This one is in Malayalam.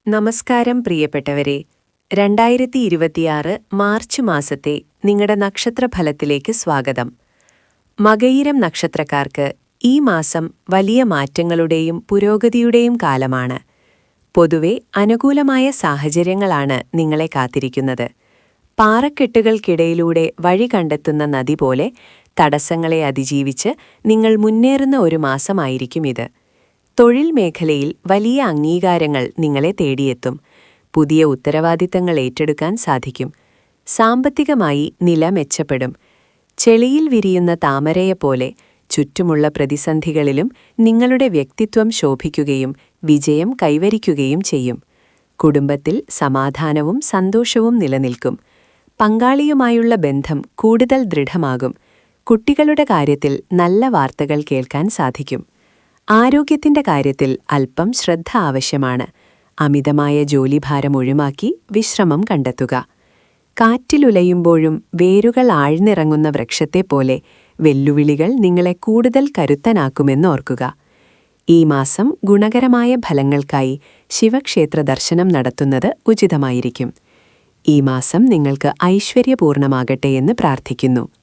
നമസ്കാരം പ്രിയപ്പെട്ടവരെ. 2026 മാർച്ച് മാസത്തെ നിങ്ങളുടെ നക്ഷത്രഫലത്തിലേക്ക് സ്വാഗതം. മകയിരം നക്ഷത്രക്കാർക്ക് ഈ മാസം വലിയ മാറ്റങ്ങളുടെയും പുരോഗതിയുടെയും കാലമാണ്. പൊതുവെ അനുകൂലമായ സാഹചര്യങ്ങളാണ് നിങ്ങളെ കാത്തിരിക്കുന്നത്. പാറക്കെട്ടുകൾക്കിടയിലൂടെ വഴി കണ്ടെത്തുന്ന നദി പോലെ തടസ്സങ്ങളെ അതിജീവിച്ച് നിങ്ങൾ മുന്നേറുന്ന ഒരു മാസമായിരിക്കും ഇത്. തൊഴിൽ മേഖലയിൽ വലിയ അംഗീകാരങ്ങൾ നിങ്ങളെ തേടിയെത്തും. പുതിയ ഉത്തരവാദിത്തങ്ങൾ ഏറ്റെടുക്കാൻ സാധിക്കും. സാമ്പത്തികമായി നില മെച്ചപ്പെടും. ചെളിയിൽ വിരിയുന്ന താമരയെപ്പോലെ ചുറ്റുമുള്ള പ്രതിസന്ധികളിലും നിങ്ങളുടെ വ്യക്തിത്വം ശോഭിക്കുകയും വിജയം കൈവരിക്കുകയും ചെയ്യും. കുടുംബത്തിൽ സമാധാനവും സന്തോഷവും നിലനിൽക്കും. പങ്കാളിയുമായുള്ള ബന്ധം കൂടുതൽ ദൃഢമാകും. കുട്ടികളുടെ കാര്യത്തിൽ നല്ല വാർത്തകൾ കേൾക്കാൻ സാധിക്കും. ആരോഗ്യത്തിന്റെ കാര്യത്തിൽ അല്പം ശ്രദ്ധ ആവശ്യമാണ്. അമിതമായ ജോലിഭാരം ഒഴിവാക്കി വിശ്രമം കണ്ടെത്തുക. കാറ്റിലുലയുമ്പോഴും വേരുകൾ ആഴ്ന്നിറങ്ങുന്ന വൃക്ഷത്തെപ്പോലെ വെല്ലുവിളികൾ നിങ്ങളെ കൂടുതൽ കരുത്തനാക്കുമെന്നോർക്കുക. ഈ മാസം ഗുണകരമായ ഫലങ്ങൾക്കായി ശിവക്ഷേത്ര ദർശനം നടത്തുന്നത് ഉചിതമായിരിക്കും. ഈ മാസം നിങ്ങൾക്ക് ഐശ്വര്യപൂർണമാകട്ടെ എന്ന് പ്രാർത്ഥിക്കുന്നു.